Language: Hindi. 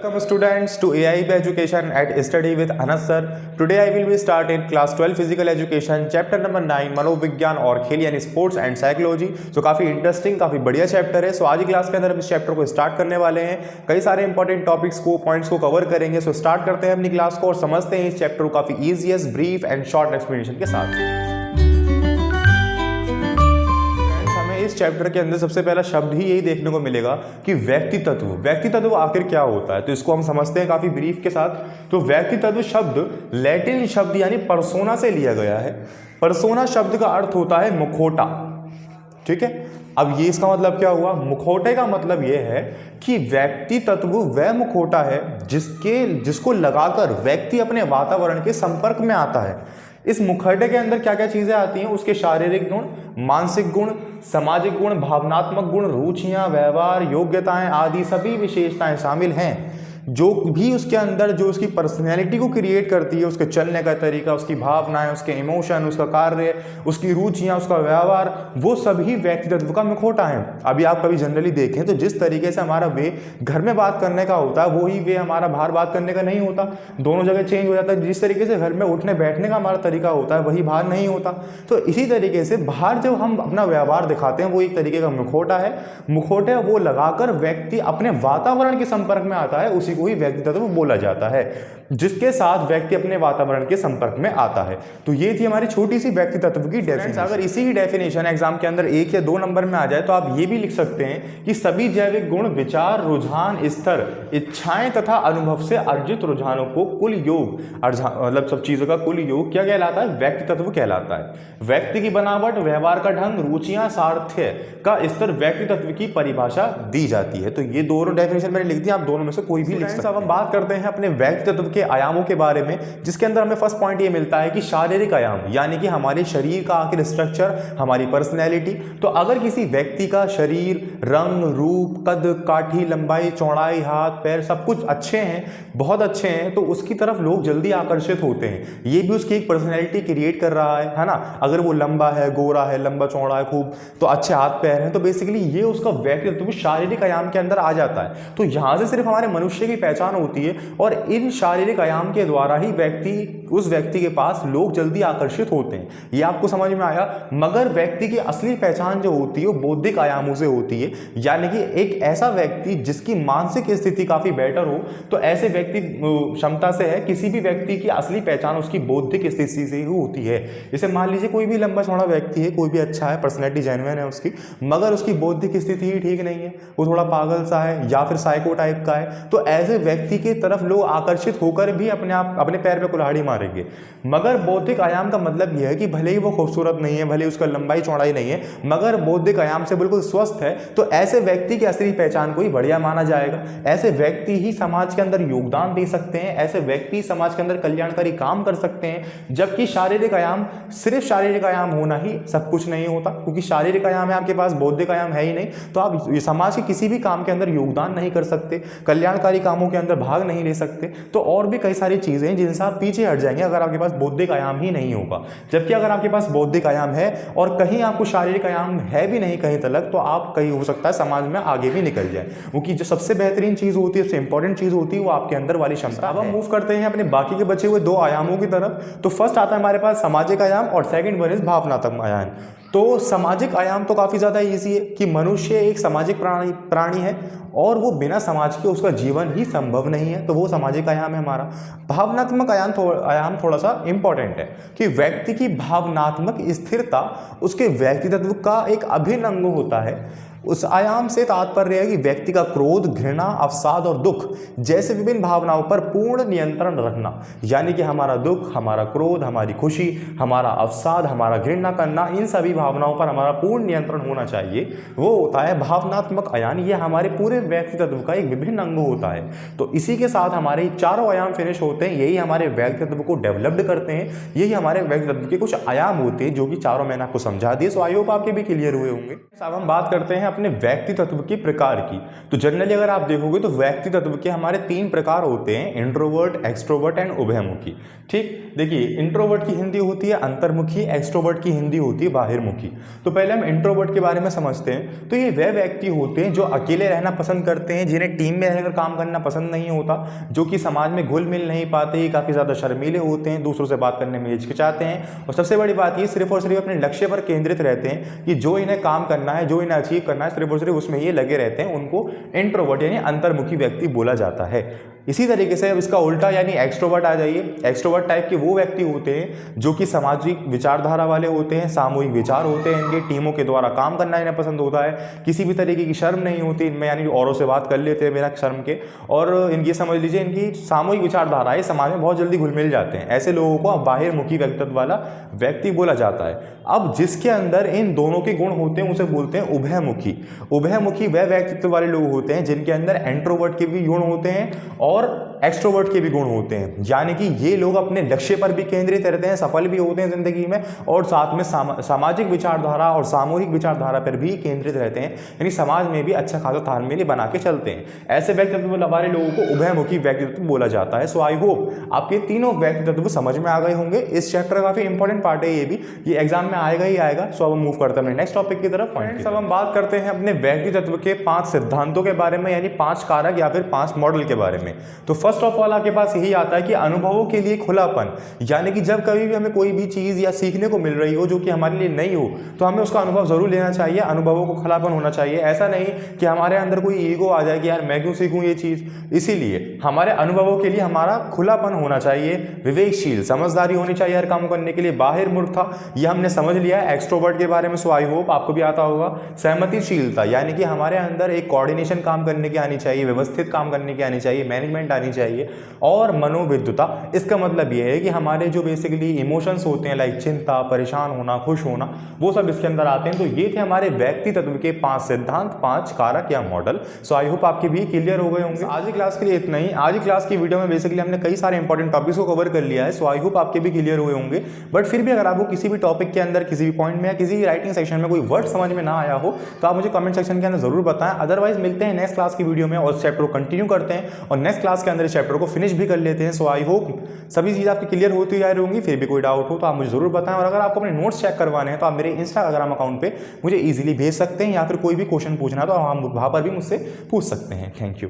Welcome students to AIB Education at Study with Anas sir. Today I will be start in class 12 physical education chapter number 9 मनोविज्ञान और खेल यानी स्पोर्ट्स एंड साइकोलॉजी। सो काफ़ी इंटरेस्टिंग काफ़ी बढ़िया चैप्टर है। सो आज की क्लास के अंदर हम इस चैप्टर को स्टार्ट करने वाले हैं। कई सारे इंपॉर्टेंट टॉपिक्स को पॉइंट्स को कवर करेंगे। सो स्टार्ट करते हैं अपनी क्लास को और समझते हैं इस चैप्टर को काफ़ी easiest brief and short explanation के साथ। इस चैप्टर के अंदर सबसे पहला शब्द ही यही देखने को मिलेगा कि व्यक्ति तत्व आखिर क्या होता है। तो इसको हम समझते हैं काफी ब्रीफ के साथ। तो व्यक्ति तत्व शब्द लैटिन शब्द यानी पर्सोना से लिया गया है। पर्सोना शब्द का अर्थ होता है मुखौटा। ठीक है, अब ये इसका मतलब क्या हुआ? मुखौटे का मतलब ये है कि व्यक्ति तत्व वह मुखौटा है जिसको लगाकर व्यक्ति अपने वातावरण के संपर्क में आता है। इस मुखौटे के अंदर क्या क्या चीजें आती हैं? उसके शारीरिक गुण, मानसिक गुण, सामाजिक गुण, भावनात्मक गुण, रुचियां, व्यवहार, योग्यताएं आदि सभी विशेषताएं शामिल हैं। जो भी उसके अंदर जो उसकी पर्सनैलिटी को क्रिएट करती है, उसके चलने का तरीका, उसकी भावनाएं, उसके इमोशन, उसका कार्य, उसकी रुचियां, उसका व्यवहार, वो सभी व्यक्ति तत्व का मुखौटा है। अभी आप कभी जनरली देखें तो जिस तरीके से हमारा वे घर में बात करने का होता है वही वे हमारा बाहर बात करने का नहीं होता। दोनों जगह चेंज हो जाता है। जिस तरीके से घर में उठने बैठने का हमारा तरीका होता है वही बाहर नहीं होता। तो इसी तरीके से बाहर जब हम अपना व्यवहार दिखाते हैं वो एक तरीके का मुखौटा है। मुखौटा वो लगाकर व्यक्ति अपने वातावरण के संपर्क में आता है, उसी को ही व्यक्ति तत्व बोला जाता है, जिसके साथ व्यक्ति अपने वातावरण के संपर्क में आता है। तो ये थी हमारी छोटी सी व्यक्ति तत्व की डेफिनेशन। अगर इसी की डेफिनेशन एग्जाम के अंदर 1 या 2 नंबर में आ जाए तो आप ये भी लिख सकते हैं कि सभी जैविक गुण, विचार, रुझान, स्तर, इच्छाएं तथा अनुभव से अर्जित रुझानों को कुल योग, मतलब सब चीजों का कुल योग क्या कहलाता है? व्यक्ति तत्व कहलाता है। व्यक्ति की बनावट, व्यवहार का ढंग, रुचियां, सामर्थ्य का स्तर व्यक्ति तत्व की परिभाषा दी जाती है। तो ये दोनों डेफिनेशन मैंने लिख दी, आप दोनों में से कोई भी लिख सकते हैं। अब हम बात करते हैं अपने व्यक्ति तत्व के आयामों के बारे में, जिसके अंदर हमें फर्स्ट पॉइंट ये मिलता है कि शारीरिक आयाम, यानी कि हमारे शरीर का आखिर स्ट्रक्चर, हमारी पर्सनैलिटी। तो अगर किसी व्यक्ति का शरीर, रंग, रूप, कद, काठी, लंबाई, चौड़ाई, हाथ, पैर सब कुछ अच्छे हैं, बहुत अच्छे हैं, तो उसकी तरफ लोग जल्दी आकर्षित होते हैं। ये भी उसकी एक पर्सनैलिटी क्रिएट कर रहा है ना। अगर वो लंबा है, गोरा है, लंबा चौड़ा है खूब, तो अच्छे हाथ पैर हैं, तो बेसिकली ये उसका व्यक्तित्व शारीरिक आयाम के अंदर आ जाता है। तो यहां से सिर्फ हमारे मनुष्य की पहचान होती है और इन शारीरिक आयाम के द्वारा ही उस व्यक्ति के पास लोग जल्दी आकर्षित होते हैं। ये आपको समझ में आया? मगर व्यक्ति की असली पहचान जो होती है वो बौद्धिक आयामों से होती है, यानी कि एक ऐसा व्यक्ति जिसकी मानसिक स्थिति काफी बेटर हो, तो ऐसे व्यक्ति क्षमता से है। किसी भी व्यक्ति की असली पहचान उसकी बौद्धिक स्थिति से ही होती है। जैसे मान लीजिए कोई भी लंबा चौड़ा व्यक्ति है, कोई भी अच्छा है, पर्सनैलिटी जेन्युइन है उसकी, मगर उसकी बौद्धिक स्थिति ही ठीक नहीं है, वो थोड़ा पागल सा है या फिर साइको टाइप का है, तो ऐसे व्यक्ति की तरफ लोग आकर्षित होकर भी अपने पैर पे कुल्हाड़ी मारेंगे। मगर बौद्धिक आयाम का मतलब यह है कि भले ही वो खूबसूरत नहीं है, भले ही उसका लंबाई चौड़ाई नहीं है, मगर बौद्धिक आयाम से बिल्कुल स्वस्थ है, तो ऐसे व्यक्ति की असली पहचान को ही बढ़िया माना जाएगा। ऐसे व्यक्ति ही समाज के अंदर योगदान दे सकते हैं, ऐसे व्यक्ति समाज के अंदर कल्याणकारी काम कर सकते हैं। जबकि शारीरिक आयाम, सिर्फ शारीरिक आयाम होना ही सब कुछ नहीं होता, क्योंकि शारीरिक आयाम है आपके पास, बौद्धिक आयाम है ही नहीं, तो आप समाज के किसी भी काम के अंदर योगदान नहीं कर सकते, कल्याणकारी कामों के अंदर भाग नहीं ले सकते। तो और भी कई सारी चीजें हैं जिनसे आप पीछे हट जाएंगे अगर आपके पास बौद्धिक आयाम ही नहीं होगा। जबकि अगर आपके पास बौद्धिक आयाम है और कहीं आपको शारीरिक आयाम है भी नहीं कहीं तक, तो आप कहीं हो सकता है समाज में आगे भी निकल जाए, क्योंकि जो सबसे बेहतरीन चीज होती है, सबसे इंपॉर्टेंट चीज होती है, वो आपके अंदर वाली क्षमता। अब हम मूव करते हैं अपने बाकी के बचे हुए 2 आयामों की तरफ। तो फर्स्ट आता है हमारे पास सामाजिक आयाम और सेकंड वन इज भावनात्मक आयाम। तो सामाजिक आयाम तो काफी ज्यादा इजी है कि मनुष्य एक सामाजिक प्राणी है और वो बिना समाज के उसका जीवन ही संभव नहीं है, तो वो सामाजिक आयाम है हमारा। भावनात्मक आयाम थोड़ा सा इंपॉर्टेंट है कि व्यक्ति की भावनात्मक स्थिरता उसके व्यक्तित्व का एक अभिन्न अंग होता है। उस आयाम से तात्पर्य है कि व्यक्ति का क्रोध, घृणा, अवसाद और दुख जैसे विभिन्न भावनाओं पर पूर्ण नियंत्रण रखना, यानी कि हमारा दुख, हमारा क्रोध, हमारी खुशी, हमारा अवसाद, हमारा घृणा करना, इन सभी भावनाओं पर हमारा पूर्ण नियंत्रण होना चाहिए, वो होता है भावनात्मक आयाम। ये हमारे पूरे व्यक्तित्व का एक विभिन्न अंग होता है। तो इसी के साथ हमारे चारों आयाम फिनिश होते हैं। यही हमारे व्यक्तित्व को डेवलप्ड करते हैं, यही हमारे व्यक्तित्व के कुछ आयाम होते हैं जो कि चारों मैंने आपको समझा दिए। सो आई होप आपके भी क्लियर हुए होंगे। अब हम बात करते हैं अपने व्यक्ति तत्व के प्रकार की। तो जनरली अगर आप देखोगे तो व्यक्ति तत्व के हमारे 3 प्रकार होते हैं, इंट्रोवर्ट, एक्सट्रोवर्ट एंड उभयमुखी। ठीक, देखिए इंट्रोवर्ट की हिंदी होती है अंतर्मुखी, एक्सट्रोवर्ट की हिंदी होती है बाहिर्मुखी। तो पहले हम इंट्रोवर्ट के बारे में समझते हैं। तो ये वह व्यक्ति होते हैं जो अकेले रहना पसंद करते हैं, जिन्हें टीम में रहकर काम करना पसंद नहीं होता, जो कि समाज में घुल मिल नहीं पाते, काफ़ी ज़्यादा शर्मीले होते हैं, दूसरों से बात करने में हिचकिचाते हैं, और सबसे बड़ी बात ये सिर्फ और सिर्फ अपने लक्ष्य पर केंद्रित रहते हैं कि जो इन्हें काम करना है, जो इन्हें अचीव करना है, सिर्फ और सिर्फ उसमें ये लगे रहते हैं। उनको इंट्रोवर्ट यानी अंतर्मुखी व्यक्ति बोला जाता है। इसी तरीके से अब इसका उल्टा यानी एक्सट्रोवर्ट आ जाइए। एक्सट्रोवर्ट टाइप के वो व्यक्ति होते हैं जो कि सामाजिक विचारधारा वाले होते हैं, सामूहिक विचार होते हैं इनके, टीमों के द्वारा काम करना इन्हें पसंद होता है, किसी भी तरीके की शर्म नहीं होती इनमें, यानी औरों से बात कर लेते हैं बिना शर्म के, और इनकी समझ लीजिए इनकी सामूहिक विचारधारा है, समाज में बहुत जल्दी घुल मिल जाते हैं। ऐसे लोगों को बाहिर्मुखी व्यक्तित्व वाला व्यक्ति बोला जाता है। अब जिसके अंदर इन दोनों के गुण होते हैं उसे बोलते हैं उभयमुखी। उभयमुखी वह व्यक्तित्व वाले लोग होते हैं जिनके अंदर इंट्रोवर्ट के भी गुण होते हैं और एक्सट्रोवर्ट के भी गुण होते हैं, यानी कि ये लोग अपने लक्ष्य पर भी केंद्रित रहते हैं, सफल भी होते हैं जिंदगी में, और साथ में सामाजिक विचारधारा और सामूहिक विचारधारा पर भी केंद्रित रहते हैं, यानी समाज में भी अच्छा खासा तालमेल बना के चलते हैं। ऐसे व्यक्तित्व वाले लोगों को उभयमुखी व्यक्तित्व बोला जाता है। सो आई होप आपके तीनों व्यक्तित्व समझ में आ गए होंगे। इस चैप्टर का काफी इंपॉर्टेंट पार्ट है ये भी, ये एग्जाम में आएगा ही आएगा। सो अब मूव करते हैं नेक्स्ट टॉपिक की तरफ। अब हम बात करते हैं अपने व्यक्तित्व के 5 सिद्धांतों के बारे में, यानी 5 कारक या फिर 5 मॉडल के बारे में। तो फर्स्ट ऑफ ऑल आपके पास यही आता है कि अनुभवों के लिए खुलापन, यानी कि जब कभी भी हमें कोई भी चीज या सीखने को मिल रही हो जो कि हमारे लिए नहीं हो, तो हमें उसका अनुभव जरूर लेना चाहिए, अनुभवों को खुलापन होना चाहिए। ऐसा नहीं कि हमारे अंदर कोई ईगो आ जाए कि यार मैं क्यों सीखूं ये चीज। इसीलिए हमारे अनुभवों के लिए हमारा खुलापन होना चाहिए, विवेकशील समझदारी होनी चाहिए हर काम करने के लिए। बाहिर्मुखता ये हमने समझ लिया है एक्सट्रोवर्ट के बारे में, सो आई होप आपको भी आता होगा। सहमतिशीलता यानी कि हमारे अंदर एक कोऑर्डिनेशन काम करने की आनी चाहिए, व्यवस्थित काम करने की आनी चाहिए, मैनेजमेंट आनी चाहिए। और मनोविद्वता, इसका मतलब यह है कि हमारे जो बेसिकली इमोशंस होते हैं लाइक चिंता, परेशान होना, खुश होना, वो सब इसके अंदर आते हैं। तो ये थे हमारे व्यक्ति तत्व के 5 सिद्धांत, 5 कारक या मॉडल। सो आई होप आपके भी क्लियर हो गए होंगे। आज की क्लास के लिए इतना ही। आज की क्लास की वीडियो में बेसिकली हमने कई सारे इंपॉर्टेंट टॉपिक्स को कवर कर लिया है। सो आई होप आपके भी क्लियर हुए होंगे। बट फिर भी अगर आपको किसी भी टॉपिक के अंदर किसी भी पॉइंट में या किसी भी राइटिंग सेक्शन में कोई वर्ड समझ में ना आया हो तो आप मुझे कमेंट सेक्शन के अंदर जरूर बताएं। अदरवाइज मिलते हैं नेक्स्ट क्लास की वीडियो में और चैप्टर को कंटिन्यू करते हैं और नेक्स्ट क्लास के अंदर इस चैप्टर को फिनिश भी कर लेते हैं। सो आई होप सभी चीज़ आपकी क्लियर होती जा रही होंगी। फिर भी कोई डाउट हो तो आप मुझे जरूर बताएं, और अगर आपको अपने नोट्स चेक करवाने हैं तो आप मेरे इंस्टाग्राम अकाउंट पे मुझे इजीली भेज सकते हैं, या फिर कोई भी क्वेश्चन पूछना है तो आप वहाँ पर भी मुझसे पूछ सकते हैं। Thank you.